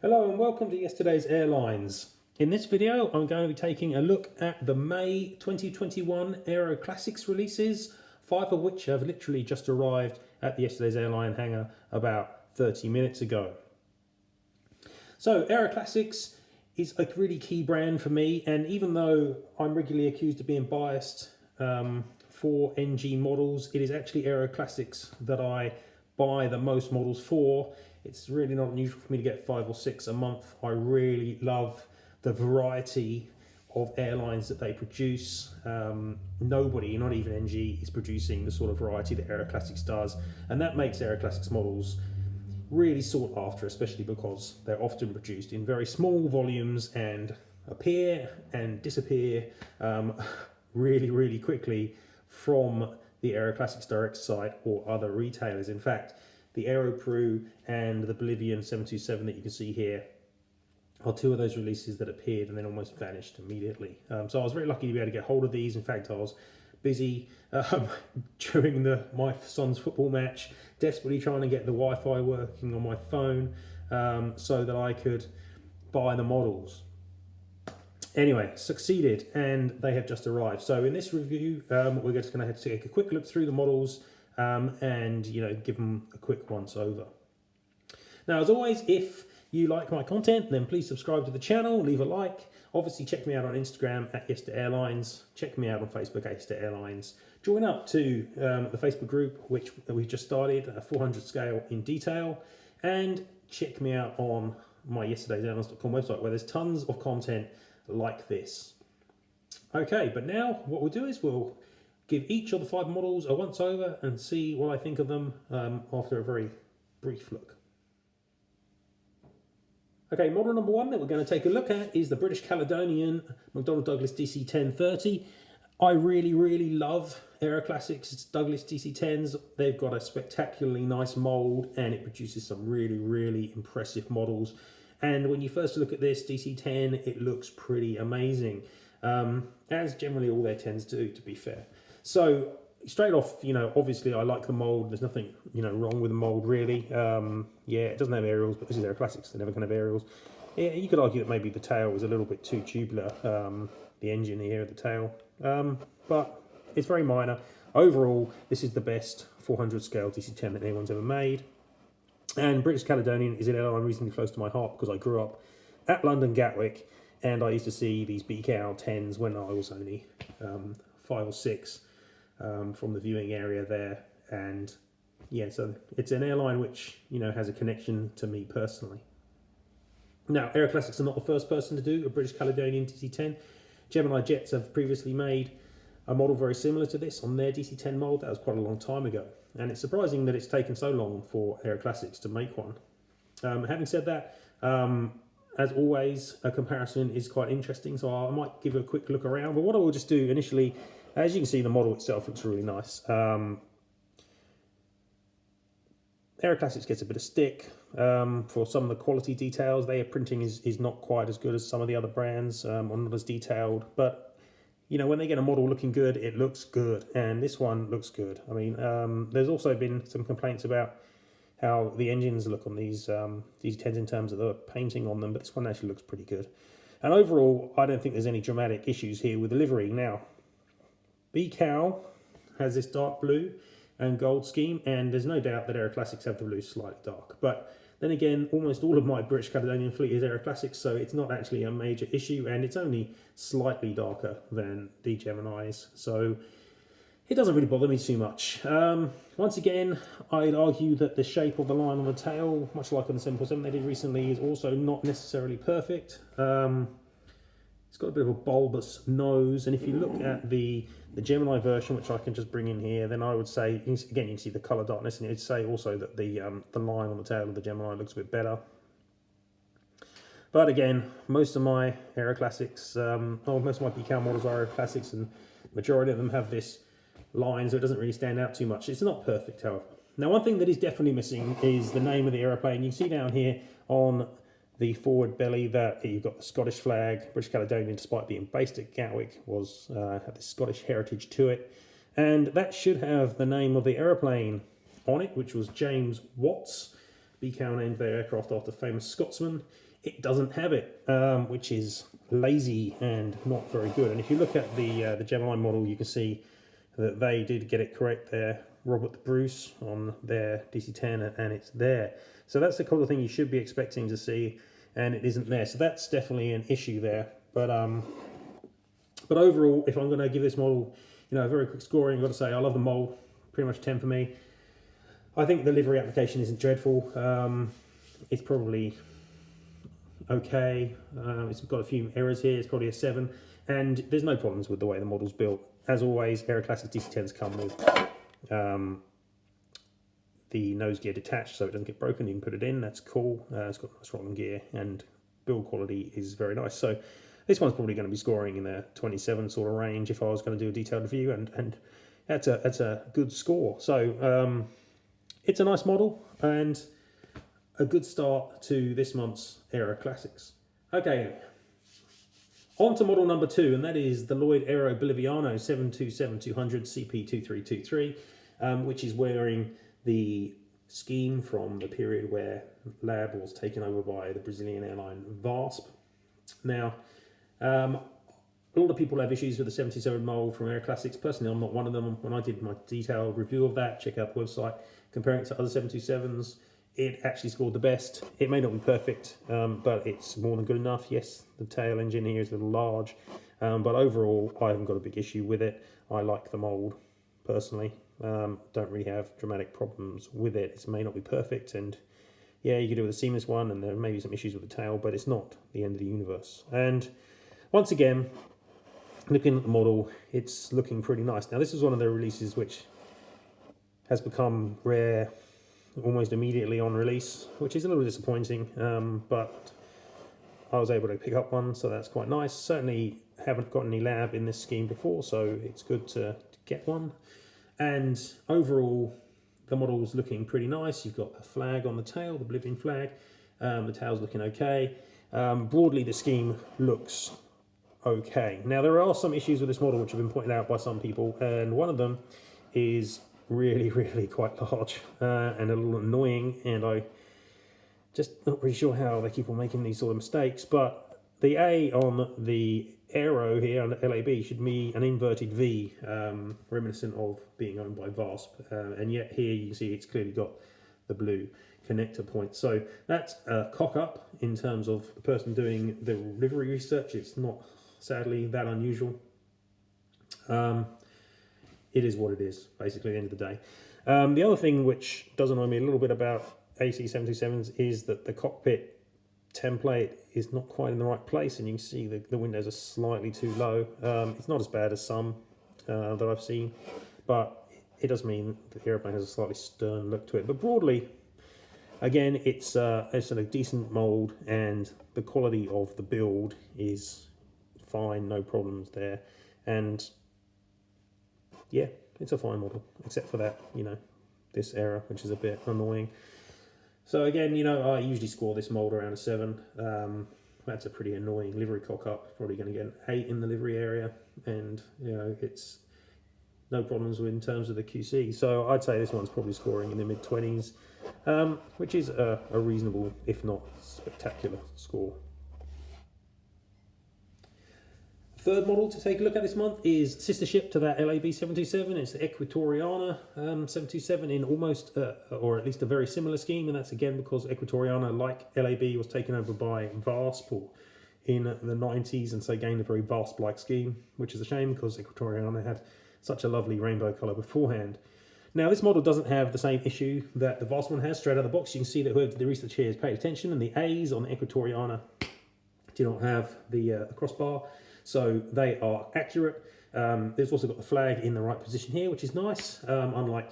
Hello and welcome to yesterday's Airlines. In this video I'm going to be taking a look at the May 2021 Aeroclassics releases, 5 of which have literally just arrived at yesterday's airline hangar about 30 minutes ago. So Aeroclassics is a really key brand for me, and even though I'm regularly accused of being biased for NG models, it is actually Aeroclassics that I buy the most models for. It's really not unusual for me to get 5 or 6 a month. I really love the variety of airlines that they produce. Nobody, not even NG, is producing the sort of variety that Aeroclassics does, and that makes Aeroclassics models really sought after, especially because they're often produced in very small volumes and appear and disappear really quickly from the Aeroclassics direct site or other retailers. In fact, the Aero Peru and the Bolivian 727 that you can see here are 2 of those releases that appeared and then almost vanished immediately. So I was very lucky to be able to get hold of these. In fact, I was busy during my son's football match, desperately trying to get the Wi-Fi working on my phone so that I could buy the models. Anyway, succeeded, and they have just arrived. So in this review, we're just going to have to take a quick look through the models and give them a quick once over. Now, as always, if you like my content, then please subscribe to the channel, leave a like. Obviously, check me out on Instagram at @Airlines. Check me out on Facebook at @Airlines. Join up to the Facebook group, which we've just started, a 400 scale in detail, and check me out on my yesterdaysairlines.com website, where there's tons of content like this. Okay, but now what we'll do is we'll give each of the 5 models a once over and see what I think of them after a very brief look. Okay, model number 1 that we're going to take a look at is the British Caledonian McDonnell Douglas DC-10-30. I really love Aeroclassics Douglas DC-10s. They've got a spectacularly nice mould and it produces some really impressive models. And when you first look at this DC-10, it looks pretty amazing, as generally all their 10s do, to be fair. So straight off, obviously I like the mould. There's nothing, wrong with the mould really. Yeah, it doesn't have aerials, but this is Aeroclassics. They're never going to have aerials. Yeah, you could argue that maybe the tail was a little bit too tubular, the engine here at the tail, but it's very minor. Overall, this is the best 400 scale DC-10 that anyone's ever made. And British Caledonian is an airline reasonably close to my heart because I grew up at London Gatwick, and I used to see these BKL 10s when I was only 5 or 6 from the viewing area there. And yeah, so it's an airline which has a connection to me personally. Now, Aeroclassics are not the first person to do a British Caledonian DC-10. Geminijets have previously made a model very similar to this on their DC-10 mold. That was quite a long time ago, and it's surprising that it's taken so long for Aeroclassics to make one. Having said that, as always, a comparison is quite interesting, so I might give a quick look around. But what I will just do initially, as you can see, the model itself looks really nice. Aeroclassics gets a bit of stick for some of the quality details. Their printing is not quite as good as some of the other brands, or not as detailed, but when they get a model looking good, it looks good, and this one looks good. I mean, there's also been some complaints about how the engines look on these 10s in terms of the painting on them, but this one actually looks pretty good. And overall, I don't think there's any dramatic issues here with the livery. Now, BCAL has this dark blue and gold scheme, and there's no doubt that Aeroclassics have the blue slightly dark. But then again, almost all of my British Caledonian fleet is Aeroclassics, so it's not actually a major issue, and it's only slightly darker than the Geminis, so it doesn't really bother me too much. Once again, I'd argue that the shape of the line on the tail, much like on the 747 they did recently, is also not necessarily perfect. It's got a bit of a bulbous nose, and if you look at the Gemini version, which I can just bring in here, then I would say, again, you can see the colour darkness, and you'd say also that the line on the tail of the Gemini looks a bit better. But again, most of my Aeroclassics, most of my BCAL models are Aeroclassics, and the majority of them have this line, so it doesn't really stand out too much. It's not perfect, however. Now, one thing that is definitely missing is the name of the aeroplane. You can see down here on the forward belly that you've got the Scottish flag. British Caledonian, despite being based at Gatwick, had this Scottish heritage to it, and that should have the name of the aeroplane on it, which was James Watts. BCAL named their aircraft after famous Scotsman. it doesn't have it, which is lazy and not very good. And if you look at the Gemini model, you can see that they did get it correct there, Robert the Bruce on their DC-10, and it's there. So that's the kind of thing you should be expecting to see, and it isn't there. So that's definitely an issue there. But overall, if I'm going to give this model, a very quick scoring, I've got to say I love the mold, pretty much 10 for me. I think the livery application isn't dreadful. It's probably okay. It's got a few errors here. It's probably a 7, and there's no problems with the way the model's built. As always, Aeroclassics DC-10s come with the nose gear detached, so it doesn't get broken. You can put it in. That's cool. It's got nice rolling gear, and build quality is very nice. So this one's probably going to be scoring in the 27 sort of range if I was going to do a detailed review, and that's a good score. So it's a nice model and a good start to this month's Aeroclassics. Okay, on to model number 2, and that is the Lloyd Aero Boliviano 727-200 CP2323, which is wearing the scheme from the period where Lab was taken over by the Brazilian airline VASP. Now, a lot of people have issues with the 727 mold from Aeroclassics. Personally, I'm not one of them. When I did my detailed review of that, check out the website, comparing it to other 727s, it actually scored the best. It may not be perfect, but it's more than good enough. Yes, the tail engine here is a little large, but overall, I haven't got a big issue with it. I like the mold, personally. Don't really have dramatic problems with it. It may not be perfect, and yeah, you could do with a seamless one, and there may be some issues with the tail, but it's not the end of the universe. And once again, looking at the model, it's looking pretty nice. Now, this is one of the releases which has become rare almost immediately on release, which is a little disappointing, but I was able to pick up one, so that's quite nice. Certainly haven't got any Lab in this scheme before, so it's good to get one. And overall, the model's looking pretty nice. You've got a flag on the tail, the Bolivian flag. The tail's looking okay. Broadly, the scheme looks okay. Now, there are some issues with this model which have been pointed out by some people, and one of them is really, really quite large and a little annoying, and I just not really sure how they keep on making these sort of mistakes. But the A on the Aero here on the LAB should be an inverted V, reminiscent of being owned by VASP, and yet here you can see it's clearly got the blue connector point. So that's a cock up in terms of the person doing the livery research. It's not, sadly, that unusual. It is what it is, basically, at the end of the day. The other thing which does annoy me a little bit about AC727s is that the cockpit template is not quite in the right place, and you can see the windows are slightly too low. It's not as bad as some that I've seen, but it does mean the airplane has a slightly stern look to it. But broadly, again, it's a decent mold, and the quality of the build is fine, no problems there. And yeah, it's a fine model, except for that, this error, which is a bit annoying. So again, I usually score this mold around a 7. That's a pretty annoying livery cock up. Probably going to get an 8 in the livery area, and it's no problems in terms of the QC. So I'd say this one's probably scoring in the mid-20s, which is a reasonable, if not spectacular, score. Third model to take a look at this month is sister ship to that LAB 727. It's the Ecuatoriana 727 in almost, or at least a very similar scheme, and that's again because Ecuatoriana, like LAB, was taken over by VASP in the 90s, and so gained a very VASP-like scheme, which is a shame because Ecuatoriana had such a lovely rainbow colour beforehand. Now, this model doesn't have the same issue that the VASP one has straight out of the box. You can see that whoever did the research here has paid attention, and the A's on the Ecuatoriana do not have the crossbar. So they are accurate. There's also got the flag in the right position here, which is nice, unlike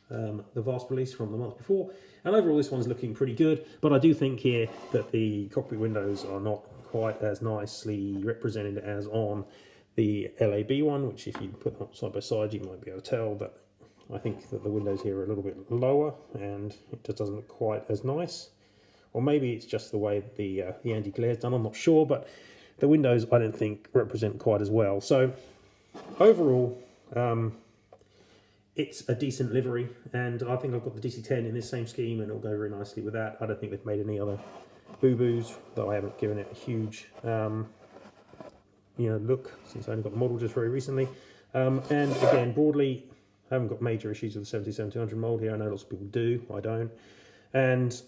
the VASP release from the month before. And overall, this one's looking pretty good. But I do think here that the cockpit windows are not quite as nicely represented as on the LAB one, which if you put them side by side, you might be able to tell. But I think that the windows here are a little bit lower, and it just doesn't look quite as nice. Or maybe it's just the way the anti-glare is done, I'm not sure. But the windows, I don't think, represent quite as well. So overall, it's a decent livery, and I think I've got the DC-10 in this same scheme, and it'll go very nicely with that. I don't think they've made any other boo-boos, though I haven't given it a huge look since I only got the model just very recently. And again, broadly, I haven't got major issues with the 727-200 mold here. I know lots of people do, I don't. And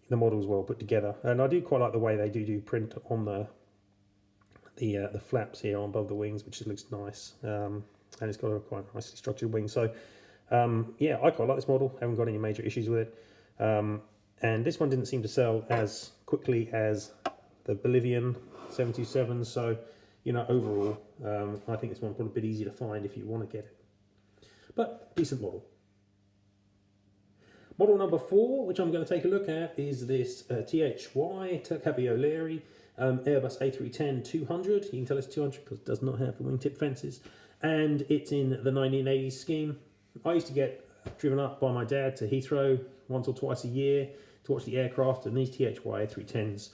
the model's well put together, and I do quite like the way they do print on the flaps here on above the wings, which looks nice. And it's got a quite nicely structured wing. So yeah, I quite like this model. Haven't got any major issues with it. And this one didn't seem to sell as quickly as the Bolivian 727. So overall, I think this one's probably a bit easier to find if you want to get it. But decent model. Model number 4, which I'm going to take a look at, is this THY Turkish Airbus A310-200. You can tell it's 200 because it does not have the wingtip fences, and it's in the 1980s scheme. I used to get driven up by my dad to Heathrow once or twice a year to watch the aircraft, and these THY A310s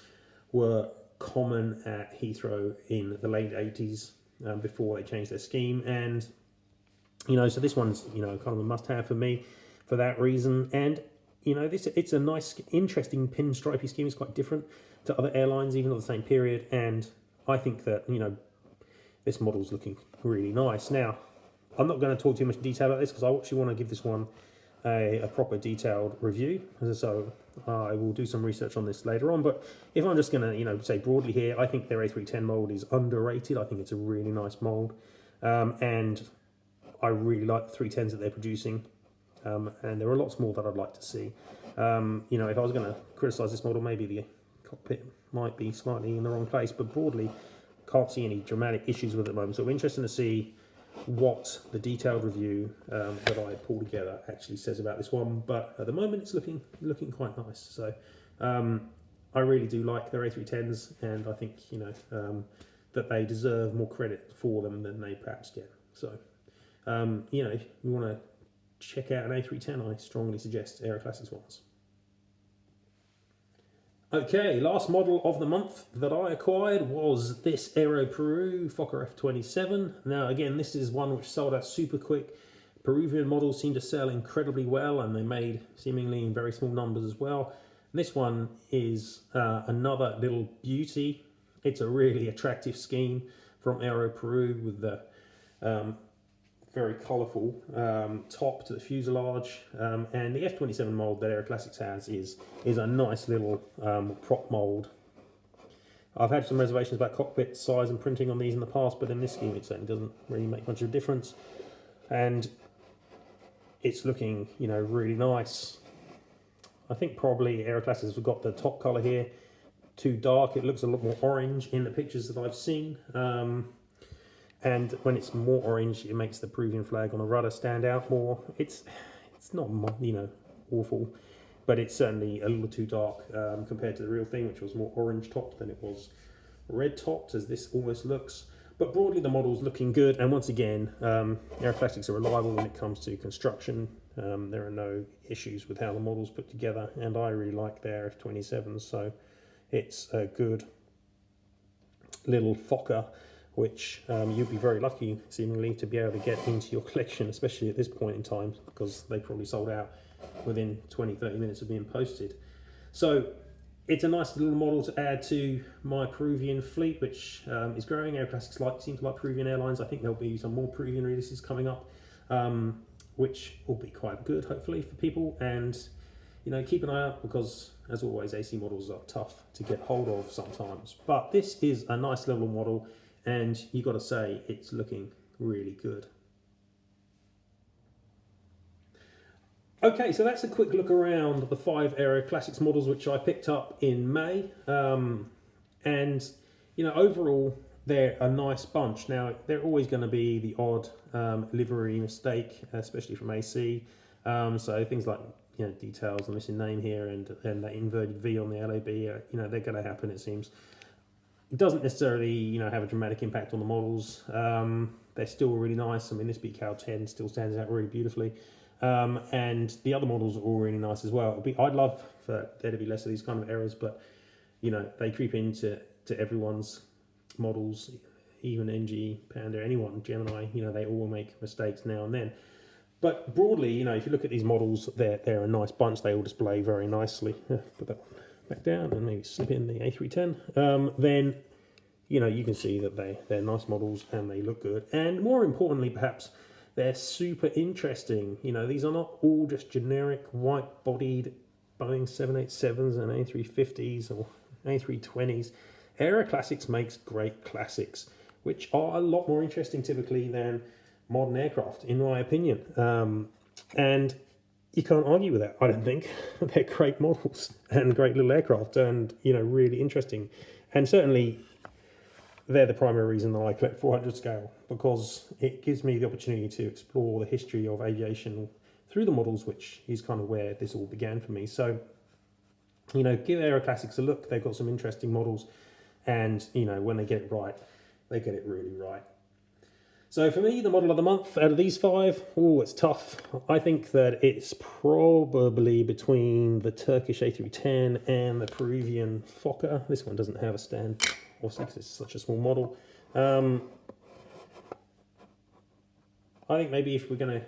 were common at Heathrow in the late 80s before they changed their scheme. And so this one's kind of a must-have for me for that reason. And it's a nice, interesting pinstripey scheme. It's quite different to other airlines, even of the same period. And I think that this model's looking really nice. Now, I'm not going to talk too much detail about this because I actually want to give this one a proper detailed review. So I will do some research on this later on. But if I'm just going to say broadly here, I think their A310 mold is underrated. I think it's a really nice mold, and I really like the 310s that they're producing. And there are lots more that I'd like to see. If I was going to criticise this model, maybe the cockpit might be slightly in the wrong place, but broadly, can't see any dramatic issues with it at the moment. So it'll be interesting to see what the detailed review that I pulled together actually says about this one. But at the moment, it's looking quite nice. So I really do like their A310s, and I think that they deserve more credit for them than they perhaps get. So if you want to check out an A310, I strongly suggest Aeroclassics ones. Okay, last model of the month that I acquired was this Aero Peru F-27. Now again, this is one which sold out super quick. Peruvian models seem to sell incredibly well, and they made seemingly in very small numbers as well. And this one is another little beauty. It's a really attractive scheme from Aero Peru with the very colourful top to the fuselage, and the F-27 mould that Aeroclassics has is a nice little prop mould. I've had some reservations about cockpit size and printing on these in the past, but in this scheme it certainly doesn't really make much of a difference, and it's looking really nice. I think probably Aeroclassics have got the top colour here too dark. It looks a lot more orange in the pictures that I've seen. And when it's more orange, it makes the Peruvian flag on the rudder stand out more. It's not awful, but it's certainly a little too dark compared to the real thing, which was more orange topped than it was red topped, as this almost looks. But broadly, the model's looking good. And once again, Aeroclassics are reliable when it comes to construction. There are no issues with how the model's put together, and I really like their F-27s. So it's a good little Fokker, which you'd be very lucky, seemingly, to be able to get into your collection, especially at this point in time, because they probably sold out within 20-30 minutes of being posted. So it's a nice little model to add to my Peruvian fleet, which is growing. Aeroclassics seem to like Peruvian airlines. I think there'll be some more Peruvian releases coming up, which will be quite good, hopefully, for people. And keep an eye out, because as always, AC models are tough to get hold of sometimes. But this is a nice little model, and you got to say it's looking really good. Okay, so that's a quick look around the 5 Aeroclassics models which I picked up in May, and overall they're a nice bunch. Now they're always going to be the odd livery mistake, especially from AC. So things like details, the missing name here, and that inverted V on the LOB, they're going to happen, it seems. It doesn't necessarily, have a dramatic impact on the models. They're still really nice. I mean, this BCal 10 still stands out really beautifully. And the other models are all really nice as well. I'd love for there to be less of these kind of errors, but, they creep into everyone's models, even NG, Panda, anyone, Gemini, they all make mistakes now and then. But broadly, if you look at these models, they're a nice bunch. They all display very nicely. Put that one back down and maybe slip in the A310, then you know, you can see that they're nice models and they look good. And more importantly, perhaps, they're super interesting. You know, these are not all just generic white-bodied Boeing 787s and A350s or A320s. Aeroclassics makes great classics, which are a lot more interesting typically than modern aircraft, in my opinion. And you can't argue with that, I don't think. They're great models and great little aircraft and, you know, really interesting. And certainly they're the primary reason that I collect 400 scale, because it gives me the opportunity to explore the history of aviation through the models, which is kind of where this all began for me. So, you know, give Aeroclassics a look. They've got some interesting models, and, you know, when they get it right, they get it really right. So for me, the model of the month out of these 5, oh, it's tough. I think that it's probably between the Turkish A310 and the Peruvian Fokker. This one doesn't have a stand, obviously, because it's such a small model. I think maybe if we're going to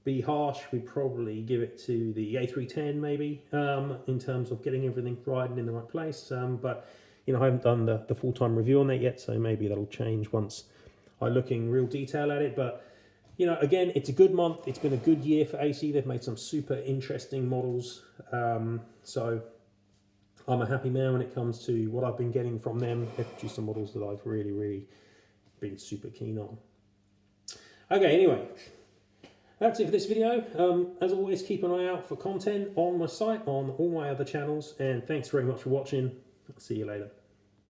be harsh, we'd probably give it to the A310 maybe, in terms of getting everything right and in the right place. But, you know, I haven't done the full-time review on that yet, so maybe that'll change once I look in real detail at it. But, you know, again, it's a good month. It's been a good year for AC. They've made some super interesting models. So I'm a happy man when it comes to what I've been getting from them. They've produced some models that I've really, really been super keen on. Okay, anyway, that's it for this video. As always, keep an eye out for content on my site, on all my other channels, and thanks very much for watching. I'll see you later.